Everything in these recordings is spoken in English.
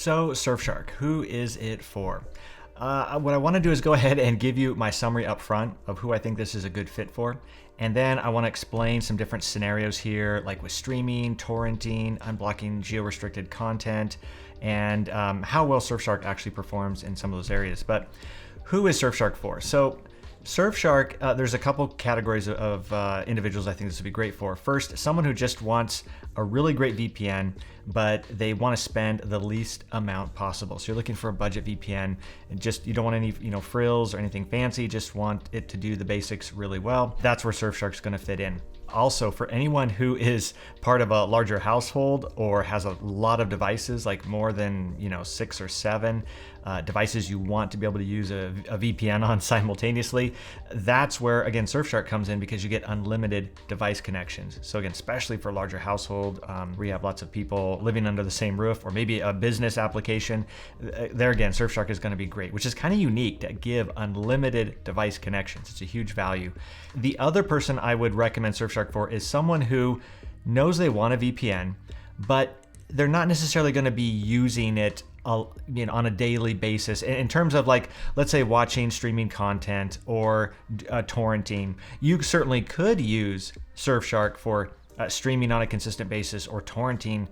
So Surfshark, who is it for? What I want to do is go ahead and give you my summary up front of who I think this is a good fit for. And then I want to explain some different scenarios here, like with streaming, torrenting, unblocking geo-restricted content, and how well Surfshark actually performs in some of those areas. But who is Surfshark for? So Surfshark, there's a couple categories of individuals I think this would be great for. First, someone who just wants a really great VPN, but they want to spend the least amount possible. So you're looking for a budget VPN, and you don't want any frills or anything fancy, just want it to do the basics really well. That's where Surfshark's going to fit in. Also, for anyone who is part of a larger household or has a lot of devices, like more than 6 or 7 devices you want to be able to use a VPN on simultaneously, that's where, again, Surfshark comes in, because you get unlimited device connections. So again, especially for a larger household where you have lots of people living under the same roof, or maybe a business application, there again, Surfshark is going to be great, which is kind of unique to give unlimited device connections. It's a huge value. The other person I would recommend Surfshark for is someone who knows they want a VPN, but they're not necessarily going to be using it on a daily basis. In terms of, like, let's say watching streaming content or torrenting, you certainly could use Surfshark for streaming on a consistent basis or torrenting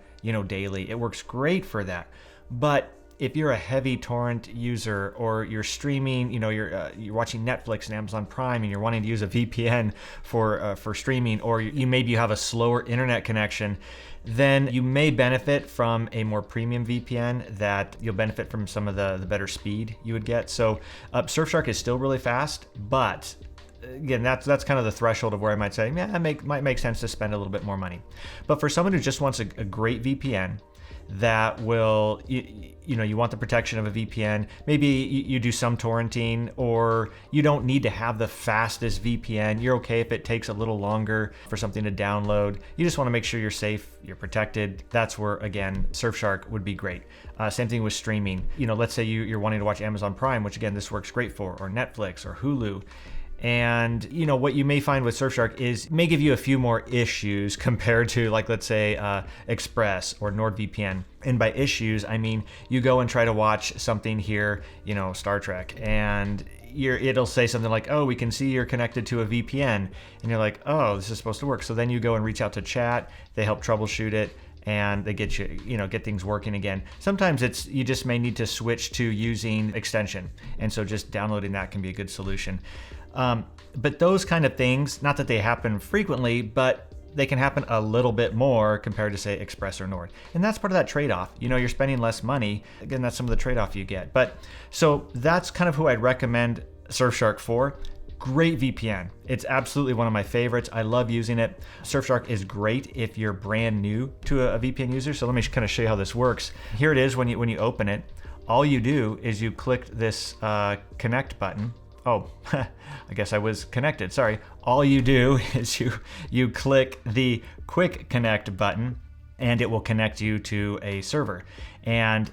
daily. It works great for that. But if you're a heavy torrent user, or you're streaming, you're watching Netflix and Amazon Prime, and you're wanting to use a VPN for streaming, or maybe you have a slower internet connection, then you may benefit from a more premium VPN that you'll benefit from some of the better speed you would get. So Surfshark is still really fast, but again, that's kind of the threshold of where I might say, yeah, it might make sense to spend a little bit more money. But for someone who just wants a great VPN that will, you want the protection of a VPN, maybe you do some torrenting, or you don't need to have the fastest VPN. You're okay if it takes a little longer for something to download. You just want to make sure you're safe, you're protected. That's where, again, Surfshark would be great. Same thing with streaming. Let's say you're wanting to watch Amazon Prime, which again, this works great for, or Netflix or Hulu. And what you may find with Surfshark is it may give you a few more issues compared to, like, let's say Express or NordVPN. And by issues, I mean you go and try to watch something here, Star Trek, and it'll say something like, oh, we can see you're connected to a VPN, and you're like, oh, this is supposed to work. So then you go and reach out to chat, they help troubleshoot it, and they get get things working again. Sometimes you just may need to switch to using extension, and so just downloading that can be a good solution. But those kind of things, not that they happen frequently, but they can happen a little bit more compared to, say, Express or Nord. And that's part of that trade-off. You're spending less money. Again, that's some of the trade-off you get. But so that's kind of who I'd recommend Surfshark for. Great VPN. It's absolutely one of my favorites. I love using it. Surfshark is great if you're brand new to a VPN user. So let me kind of show you how this works. Here it is when you open it. All you do is you click this connect button. Oh, I guess I was connected. Sorry. All you do is you click the quick connect button, and it will connect you to a server. And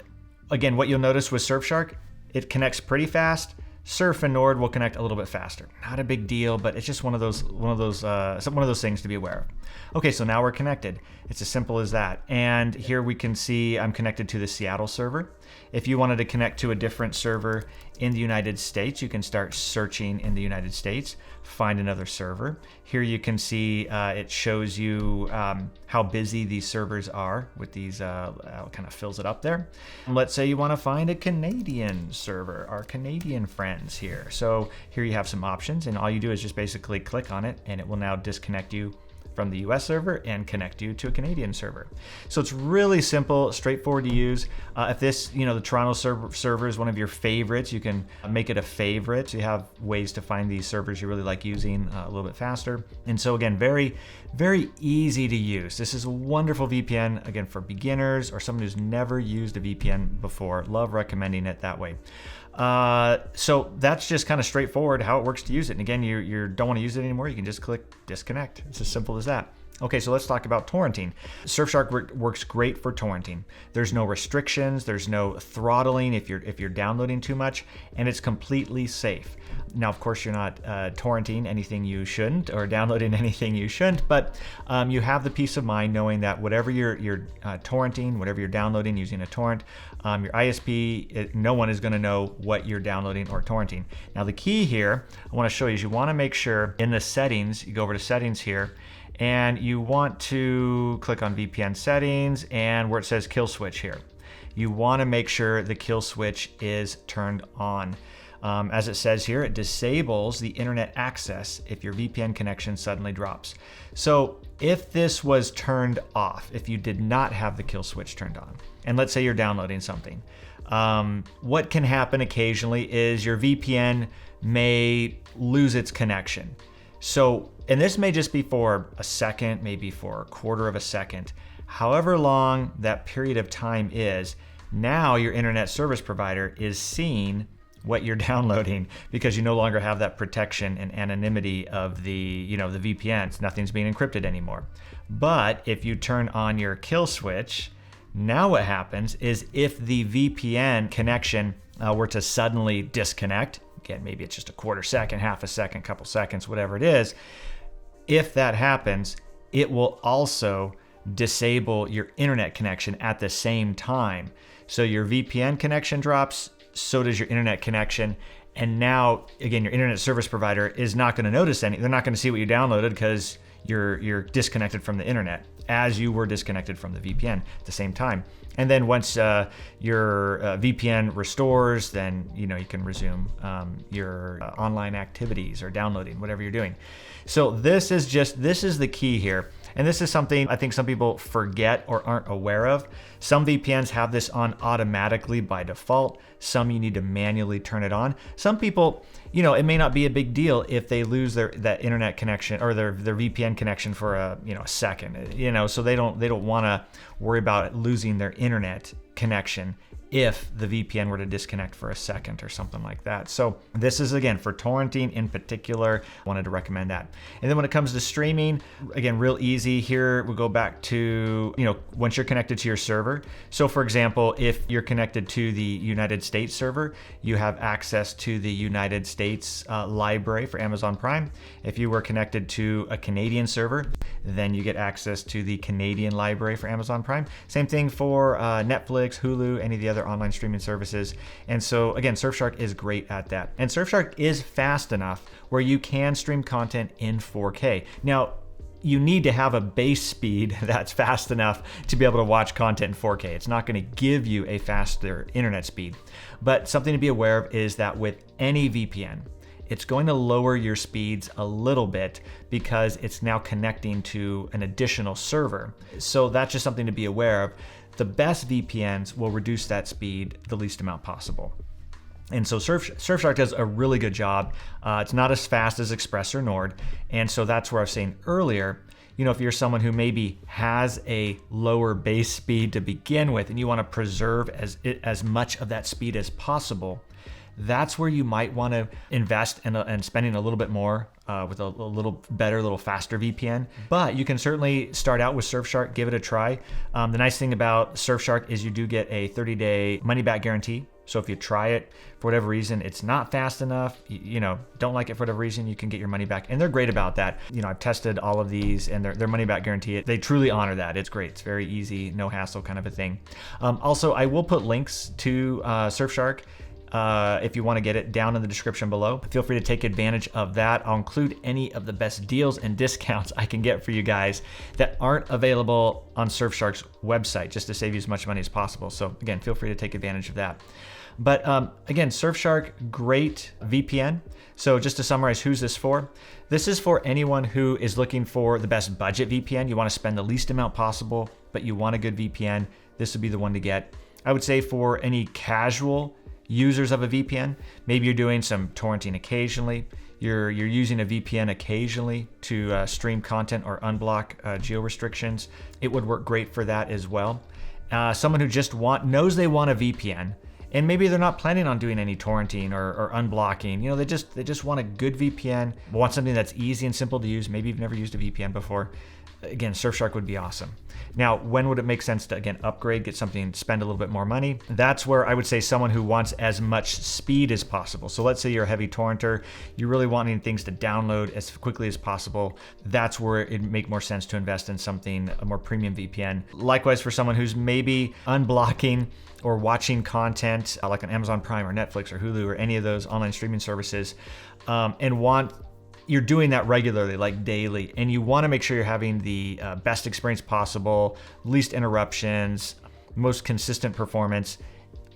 again, what you'll notice with Surfshark, it connects pretty fast. Surf and Nord will connect a little bit faster. Not a big deal, but it's just one of those things to be aware of. Okay, so now we're connected. It's as simple as that. And here we can see I'm connected to the Seattle server. If you wanted to connect to a different server in the United States, you can start searching in the United States, find another server. Here you can see it shows you how busy these servers are with these, kind of fills it up there. Let's say you want to find a Canadian server, our Canadian friends here. So here you have some options, and all you do is just basically click on it, and it will now disconnect you from the US server and connect you to a Canadian server. So it's really simple, straightforward to use. If this, the Toronto server is one of your favorites, you can make it a favorite. You have ways to find these servers you really like using a little bit faster. And so again, very, very easy to use. This is a wonderful VPN, again, for beginners or someone who's never used a VPN before. Love recommending it that way. So that's just kind of straightforward how it works to use it. And again, you don't want to use it anymore, you can just click disconnect. It's as simple as that. Okay, so let's talk about torrenting. Surfshark works great for torrenting. There's no restrictions, there's no throttling if you're downloading too much, and it's completely safe. Now, of course, you're not torrenting anything you shouldn't or downloading anything you shouldn't, but you have the peace of mind knowing that whatever you're torrenting, whatever you're downloading using a torrent, your ISP, no one is going to know what you're downloading or torrenting. Now, the key here I want to show you is you want to make sure in the settings, you go over to settings here, and you want to click on VPN settings and where it says kill switch here. You want to make sure the kill switch is turned on. As it says here, it disables the internet access if your VPN connection suddenly drops. So if this was turned off, if you did not have the kill switch turned on, and let's say you're downloading something, what can happen occasionally is your VPN may lose its connection. So, and this may just be for a second, maybe for a quarter of a second. However long that period of time is, now your internet service provider is seeing what you're downloading because you no longer have that protection and anonymity of the VPNs. Nothing's being encrypted anymore. But if you turn on your kill switch, now what happens is if the VPN connection were to suddenly disconnect, again, maybe it's just a quarter second, half a second, couple seconds, whatever it is, if that happens, it will also disable your internet connection at the same time. So your VPN connection drops, so does your internet connection. And now, again, your internet service provider is not going to notice any. They're not going to see what you downloaded because you're disconnected from the internet as you were disconnected from the VPN at the same time. And then once your VPN restores, then you can resume your online activities or downloading, whatever you're doing. So this is the key here. And this is something I think some people forget or aren't aware of. Some VPNs have this on automatically by default. Some you need to manually turn it on. Some people, it may not be a big deal if they lose that internet connection or their VPN connection for a second. So they don't want to worry about losing their internet connection if the VPN were to disconnect for a second or something like that. So this is, again, for torrenting in particular, I wanted to recommend that. And then when it comes to streaming, again, real easy here, we'll go back to, once you're connected to your server. So for example, if you're connected to the United States server, you have access to the United States library for Amazon Prime. If you were connected to a Canadian server, then you get access to the Canadian library for Amazon Prime. Same thing for Netflix, Hulu, any of the other online streaming services. And so again, Surfshark is great at that. And Surfshark is fast enough where you can stream content in 4K. Now, you need to have a base speed that's fast enough to be able to watch content in 4K. It's not going to give you a faster internet speed. But something to be aware of is that with any VPN, it's going to lower your speeds a little bit because it's now connecting to an additional server. So that's just something to be aware of. The best VPNs will reduce that speed the least amount possible. And so Surfshark does a really good job. It's not as fast as Express or Nord. And so that's where I was saying earlier, if you're someone who maybe has a lower base speed to begin with and you want to preserve as much of that speed as possible, that's where you might want to invest in spending a little bit more with a little better, a little faster VPN. But you can certainly start out with Surfshark, give it a try. The nice thing about Surfshark is you do get a 30-day money-back guarantee. So if you try it for whatever reason, it's not fast enough, don't like it for whatever reason, you can get your money back. And they're great about that. I've tested all of these and their money-back guarantee, they truly honor that. It's great. It's very easy, no hassle kind of a thing. Also, I will put links to Surfshark if you want to get it down in the description below. Feel free to take advantage of that. I'll include any of the best deals and discounts I can get for you guys that aren't available on Surfshark's website, just to save you as much money as possible. So again, feel free to take advantage of that. But again, Surfshark, great VPN. So just to summarize, who's this for? This is for anyone who is looking for the best budget VPN. You want to spend the least amount possible, but you want a good VPN. This would be the one to get. I would say for any casual users of a VPN, maybe you're doing some torrenting occasionally, you're using a VPN occasionally to stream content or unblock geo restrictions, it would work great for that as well. Someone who just knows they want a VPN, and maybe they're not planning on doing any torrenting or unblocking. They just want a good VPN, want something that's easy and simple to use. Maybe you've never used a VPN before. again, Surfshark would be awesome. Now, when would it make sense to, again, upgrade, get something, spend a little bit more money? That's where I would say someone who wants as much speed as possible. So let's say you're a heavy torrenter, you're really wanting things to download as quickly as possible. That's where it'd make more sense to invest in something, a more premium VPN. Likewise, for someone who's maybe unblocking or watching content like on Amazon Prime or Netflix or Hulu or any of those online streaming services, and you're doing that regularly, like daily, and you want to make sure you're having the best experience possible, least interruptions, most consistent performance,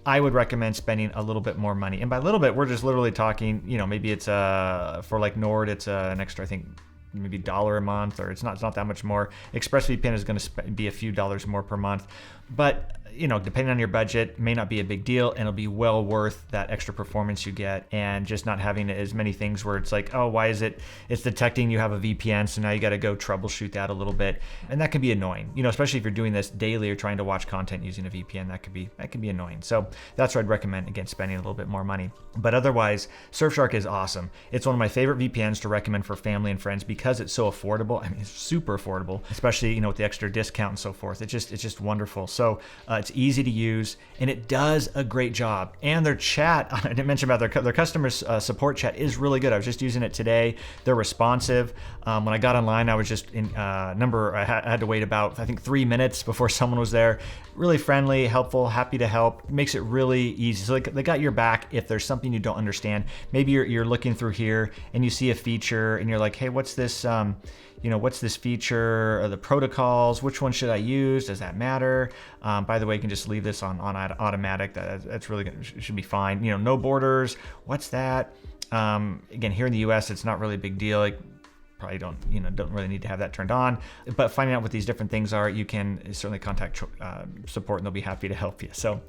I would recommend spending a little bit more money. And by a little bit, we're just literally talking, maybe it's for like Nord, it's an extra, I think, maybe $1 a month, or it's not that much more. ExpressVPN is going to be a few dollars more per month, but depending on your budget, may not be a big deal, and it'll be well worth that extra performance you get, and just not having as many things where it's like, oh, why is it's detecting you have a VPN, so now you got to go troubleshoot that a little bit, and that can be annoying, especially if you're doing this daily or trying to watch content using a VPN. That can be annoying. So that's where I'd recommend, again, spending a little bit more money. But otherwise, Surfshark is awesome. It's one of my favorite VPNs to recommend for family and friends because it's so affordable. I mean, it's super affordable, especially with the extra discount and so forth. It's just wonderful. So it's easy to use, and it does a great job. And their chat, I didn't mention about their customer support chat is really good. I was just using it today. They're responsive. When I got online, I was just I had to wait about, I think, 3 minutes before someone was there. Really friendly, helpful, happy to help. Makes it really easy. So they got your back if there's something you don't understand. Maybe you're looking through here and you see a feature and you're like, hey, what's this? What's this feature, or the protocols, which one should I use? Does that matter? By the way, you can just leave this on automatic. That's really good. Should be fine. No borders. What's that? Again, here in the US, it's not really a big deal. Like, probably don't really need to have that turned on, but finding out what these different things are, you can certainly contact support and they'll be happy to help you. So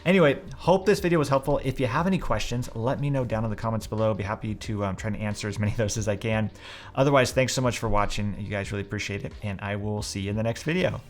anyway, hope this video was helpful. If you have any questions, let me know down in the comments below. I'll be happy to try to answer as many of those as I can. Otherwise, thanks so much for watching. You guys really appreciate it, and I will see you in the next video.